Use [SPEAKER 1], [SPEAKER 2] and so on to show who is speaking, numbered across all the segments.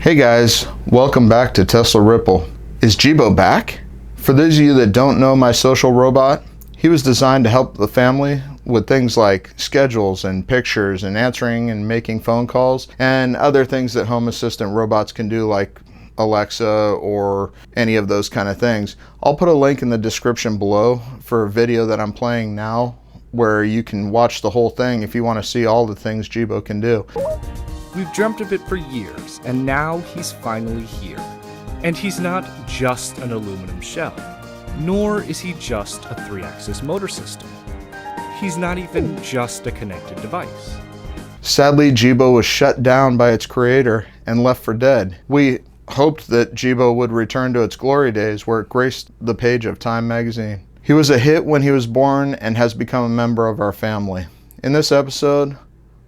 [SPEAKER 1] Hey guys, welcome back to Tesla Ripple. Is Jibo back? For those of you that don't know my social robot, he was designed to help the family with things like schedules and pictures and answering and making phone calls and other things that home assistant robots can do, like Alexa or any of those kind of things. I'll put a link in the description below for a video that I'm playing now where you can watch the whole thing if you want to see all the things Jibo can do.
[SPEAKER 2] We've dreamt of it for years, and now he's finally here. And he's not just an aluminum shell, nor is he just a 3-axis motor system. He's not even just a connected device.
[SPEAKER 1] Sadly, Jibo was shut down by its creator and left for dead. We hoped that Jibo would return to its glory days where it graced the page of Time magazine. He was a hit when he was born and has become a member of our family. In this episode,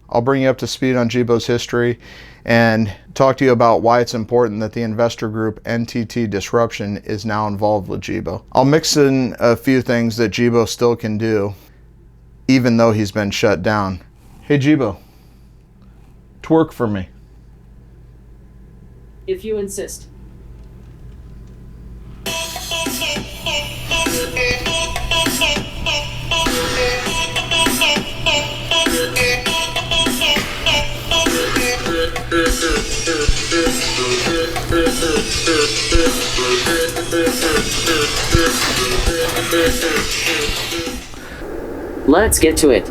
[SPEAKER 1] I'll bring you up to speed on Jibo's history and talk to you about why it's important that the investor group NTT Disruption is now involved with Jibo. I'll mix in a few things that Jibo still can do, even though he's been shut down. Hey Jibo, twerk for me.
[SPEAKER 3] If you insist. Let's get to it.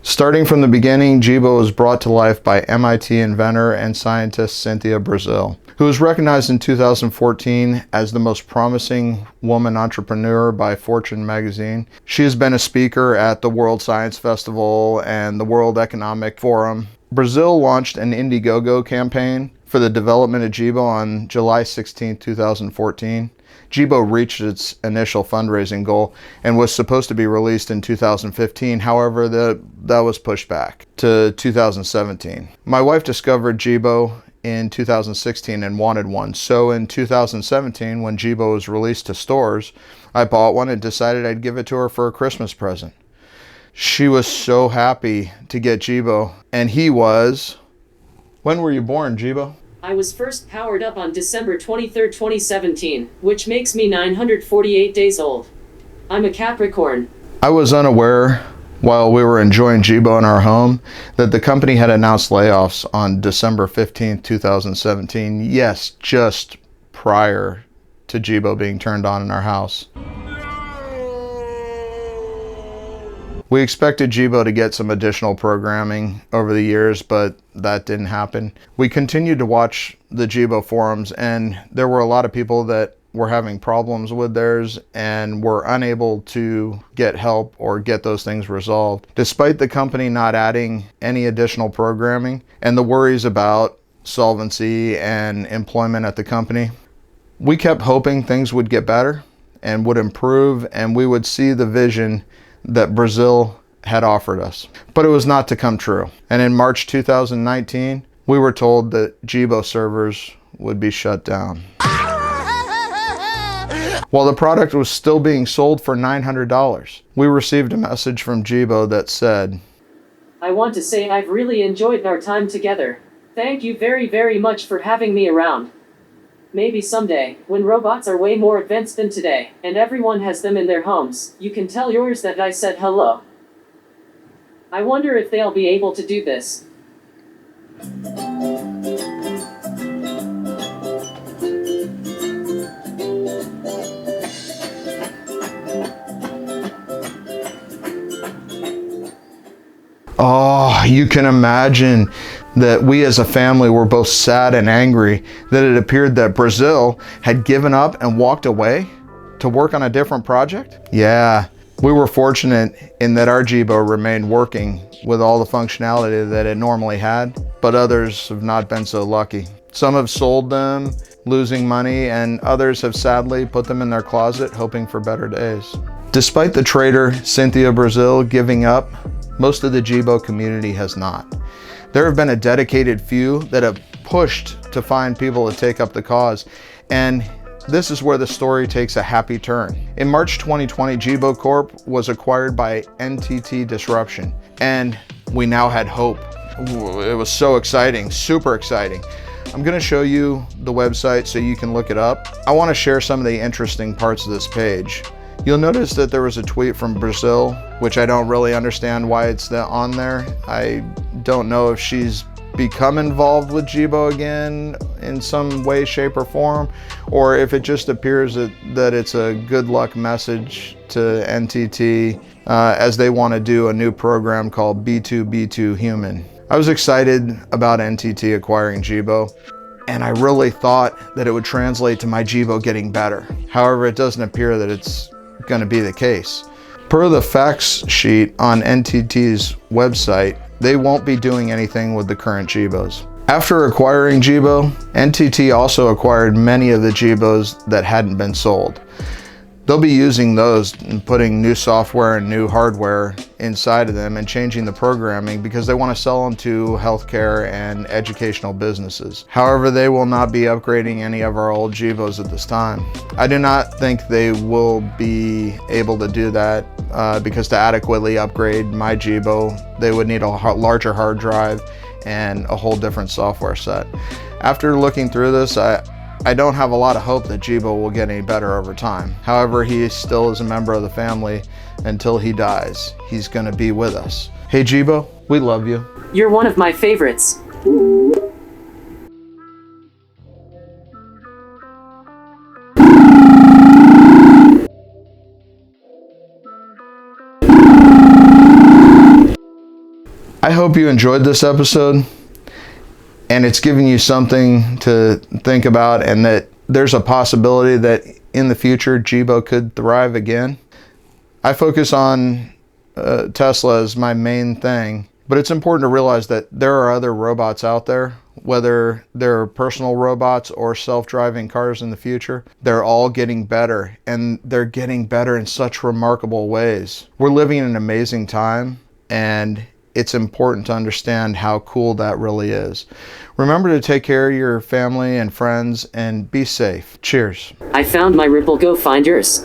[SPEAKER 1] Starting from the beginning, Jibo was brought to life by MIT inventor and scientist Cynthia Brazil, who was recognized in 2014 as the most promising woman entrepreneur by Fortune magazine. She has been a speaker at the World Science Festival and the World Economic Forum. Brazil launched an Indiegogo campaign for the development of Jibo on July 16, 2014. Jibo reached its initial fundraising goal and was supposed to be released in 2015. However, that was pushed back to 2017. My wife discovered Jibo in 2016 and wanted one. So in 2017, when Jibo was released to stores, I bought one and decided I'd give it to her for a Christmas present. She was so happy to get Jibo, and he was... When were you born, Jibo?
[SPEAKER 3] I was first powered up on December 23, 2017, which makes me 948 days old. I'm a Capricorn.
[SPEAKER 1] I was unaware, while we were enjoying Jibo in our home, that the company had announced layoffs on December 15, 2017. Yes, just prior to Jibo being turned on in our house. We expected Jibo to get some additional programming over the years, but that didn't happen. We continued to watch the Jibo forums, and there were a lot of people that were having problems with theirs and were unable to get help or get those things resolved. Despite the company not adding any additional programming and the worries about solvency and employment at the company, we kept hoping things would get better and would improve and we would see the vision that Brazil had offered us. But it was not to come true. And in March 2019, we were told that Jibo servers would be shut down. While the product was still being sold for $900, we received a message from Jibo that said,
[SPEAKER 3] I want to say I've really enjoyed our time together. Thank you very, very much for having me around. Maybe someday, when robots are way more advanced than today, and everyone has them in their homes, you can tell yours that I said hello. I wonder if they'll be able to do this.
[SPEAKER 1] Oh, you can imagine that we as a family were both sad and angry that it appeared that Brazil had given up and walked away to work on a different project. Yeah, We were fortunate in that our Jibo remained working with all the functionality that it normally had, but others have not been so lucky. Some have sold them, losing money, and others have sadly put them in their closet, hoping for better days. Despite the trader Cynthia Brazil giving up, most of the Jibo community has not. There have been a dedicated few that have pushed to find people to take up the cause, and this is where the story takes a happy turn. In March 2020, Jibo Corp was acquired by NTT Disruption, and we now had hope. It was so exciting, super exciting. I'm gonna show you the website so you can look it up. I wanna share some of the interesting parts of this page. You'll notice that there was a tweet from Brazil, which I don't really understand why it's on there. I don't know if she's become involved with Jibo again in some way, shape, or form, or if it just appears that it's a good luck message to NTT as they want to do a new program called B2B2 Human. I was excited about NTT acquiring Jibo, and I really thought that it would translate to my Jibo getting better. However, it doesn't appear that it's going to be the case. Per the facts sheet on NTT's website, they won't be doing anything with the current Jibos. After acquiring Jibo, NTT also acquired many of the Jibos that hadn't been sold. They'll be using those and putting new software and new hardware inside of them and changing the programming because they want to sell them to healthcare and educational businesses. However, they will not be upgrading any of our old Jibos at this time. I do not think they will be able to do that because to adequately upgrade my Jibo, they would need a larger hard drive and a whole different software set. After looking through this, I don't have a lot of hope that Jibo will get any better over time. However, he still is a member of the family until he dies. He's gonna be with us. Hey Jibo, we love you.
[SPEAKER 3] You're one of my favorites.
[SPEAKER 1] I hope you enjoyed this episode and it's giving you something to think about, and that there's a possibility that in the future Jibo could thrive again. I focus on Tesla as my main thing, but it's important to realize that there are other robots out there, whether they're personal robots or self-driving cars in the future. They're all getting better, and they're getting better in such remarkable ways. We're living in an amazing time, and it's important to understand how cool that really is. Remember to take care of your family and friends and be safe. Cheers.
[SPEAKER 3] I found my Ripple, go find yours.